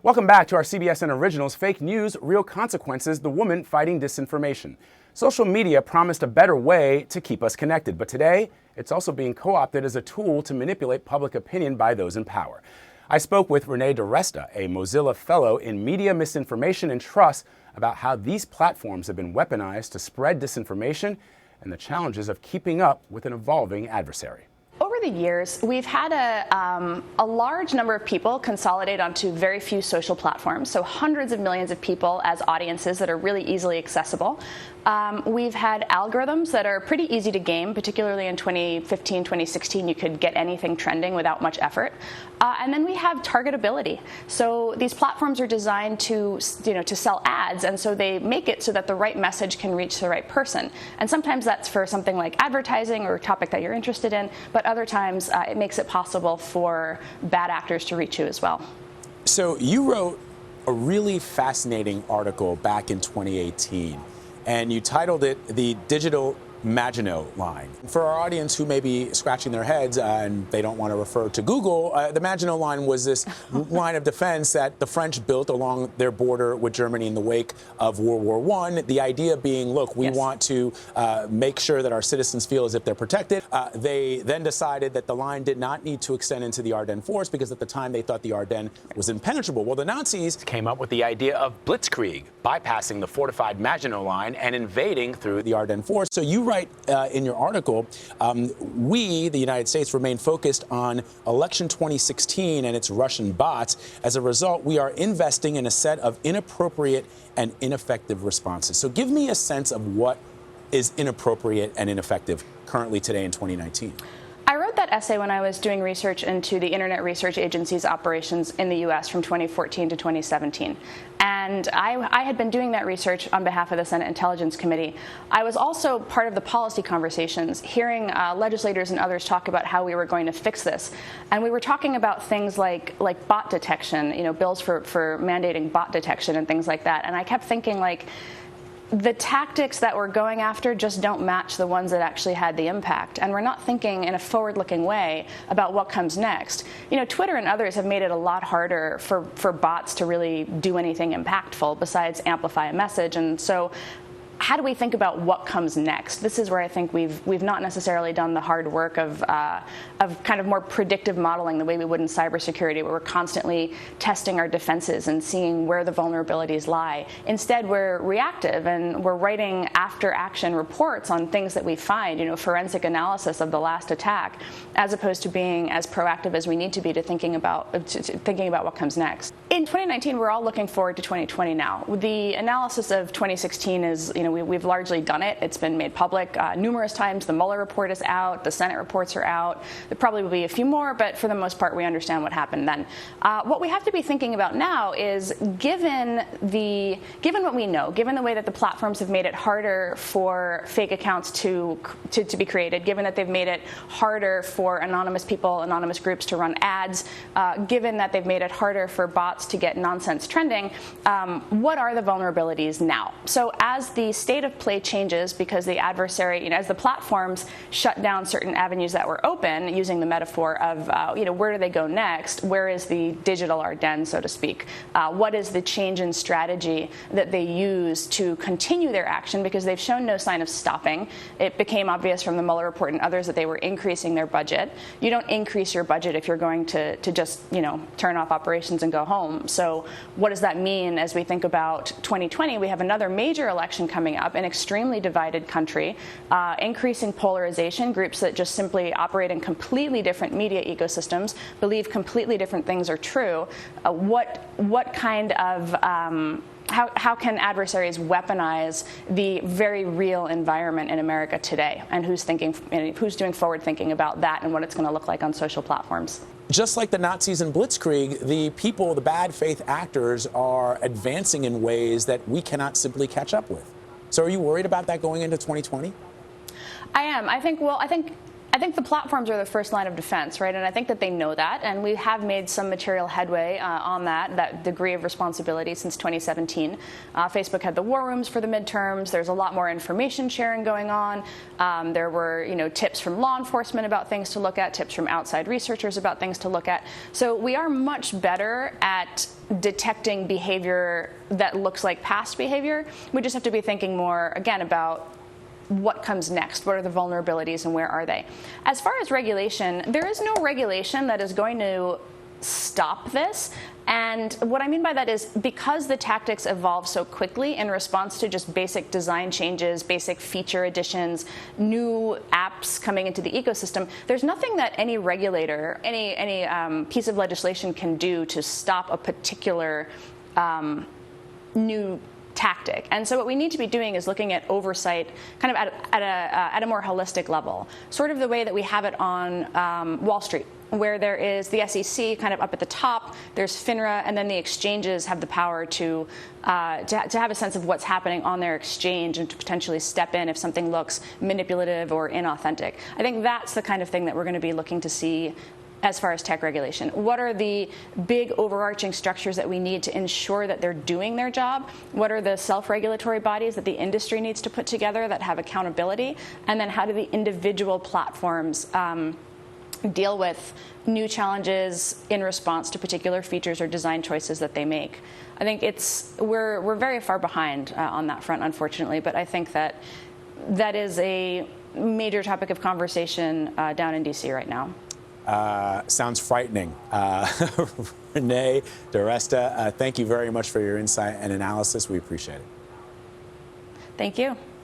Welcome back to our CBSN Originals Fake News, Real Consequences, the woman fighting disinformation. Social media promised a better way to keep us connected, but today it's also being co-opted as a tool to manipulate public opinion by those in power. I spoke with Renée Diresta, a Mozilla Fellow in Media Misinformation and Trust, about how these platforms have been weaponized to spread disinformation and the challenges of keeping up with an evolving adversary. Over the years, we've had a large number of people consolidate onto very few social platforms, so hundreds of millions of people as audiences that are really easily accessible. We've had algorithms that are pretty easy to game, particularly in 2015, 2016, you could get anything trending without much effort. And then we have targetability. So these platforms are designed to sell ads, and so they make it so that the right message can reach the right person. And sometimes that's for something like advertising or a topic that you're interested in, but other times it makes it possible for bad actors to reach you as well. So you wrote a really fascinating article back in 2018, and you titled it The Digital Maginot Line. For our audience who may be scratching their heads and they don't want to refer to Google, the Maginot Line was this line of defense that the French built along their border with Germany in the wake of World War I. The idea being, look, we want to make sure that our citizens feel as if they're protected. They then decided that the line did not need to extend into the Ardennes Forest because at the time they thought the Ardennes was impenetrable. Well, the Nazis came up with the idea of blitzkrieg, bypassing the fortified Maginot Line and invading through the Ardennes Forest. So you write in your article, we, the United States, remain focused on election 2016 and its Russian bots. As a result, we are investing in a set of inappropriate and ineffective responses. So give me a sense of what is inappropriate and ineffective currently today in 2019. I wrote that essay when I was doing research into the Internet Research Agency's operations in the U.S. from 2014 to 2017. And I had been doing that research on behalf of the Senate Intelligence Committee. I was also part of the policy conversations, hearing legislators and others talk about how we were going to fix this. And we were talking about things like bot detection, bills for mandating bot detection and things like that. And I kept thinking, the tactics that we're going after just don't match the ones that actually had the impact. And we're not thinking in a forward-looking way about what comes next. Twitter and others have made it a lot harder for bots to really do anything impactful besides amplify a message. And so how do we think about what comes next? This is where I think we've not necessarily done the hard work of kind of more predictive modeling the way we would in cybersecurity, where we're constantly testing our defenses and seeing where the vulnerabilities lie. Instead, we're reactive and we're writing after-action reports on things that we find, forensic analysis of the last attack, as opposed to being as proactive as we need to be to thinking about what comes next. In 2019, we're all looking forward to 2020 now. The analysis of 2016 is, we've largely done it. It's been made public numerous times. The Mueller report is out. The Senate reports are out. There probably will be a few more, but for the most part, we understand what happened then. What we have to be thinking about now is, given what we know, given the way that the platforms have made it harder for fake accounts to be created, given that they've made it harder for anonymous people, anonymous groups to run ads, given that they've made it harder for bots to get nonsense trending, what are the vulnerabilities now? So as the state of play changes, because the adversary, as the platforms shut down certain avenues that were open, using the metaphor of, where do they go next? Where is the digital Ardennes, so to speak? What is the change in strategy that they use to continue their action? Because they've shown no sign of stopping. It became obvious from the Mueller report and others that they were increasing their budget. You don't increase your budget if you're going to just, turn off operations and go home. So what does that mean as we think about 2020? We have another major election coming up, an extremely divided country, increasing polarization, groups that just simply operate in completely different media ecosystems, believe completely different things are true. What kind of how can adversaries weaponize the very real environment in America today? And who's doing forward thinking about that and what it's going to look like on social platforms? Just like the Nazis in Blitzkrieg, the bad faith actors are advancing in ways that we cannot simply catch up with. So are you worried about that going into 2020? I am. I think I think the platforms are the first line of defense, right? And I think that they know that, and we have made some material headway on that degree of responsibility since 2017. Facebook had the war rooms for the midterms. There's a lot more information sharing going on. There were, tips from law enforcement about things to look at, tips from outside researchers about things to look at. So we are much better at detecting behavior that looks like past behavior. We just have to be thinking more, again, about what comes next, what are the vulnerabilities and where are they. As far as regulation, there is no regulation that is going to stop this. And what I mean by that is because the tactics evolve so quickly in response to just basic design changes, basic feature additions, new apps coming into the ecosystem, there's nothing that any regulator, any piece of legislation can do to stop a particular new tactic. And so what we need to be doing is looking at oversight kind of at a more holistic level, sort of the way that we have it on Wall Street, where there is the SEC kind of up at the top, there's FINRA, and then the exchanges have the power to have a sense of what's happening on their exchange and to potentially step in if something looks manipulative or inauthentic. I think that's the kind of thing that we're going to be looking to see as far as tech regulation. What are the big overarching structures that we need to ensure that they're doing their job? What are the self-regulatory bodies that the industry needs to put together that have accountability? And then how do the individual platforms deal with new challenges in response to particular features or design choices that they make? I think we're very far behind on that front, unfortunately, but I think that is a major topic of conversation down in DC right now. Sounds frightening. Renée Diresta, thank you very much for your insight and analysis. We appreciate it. Thank you.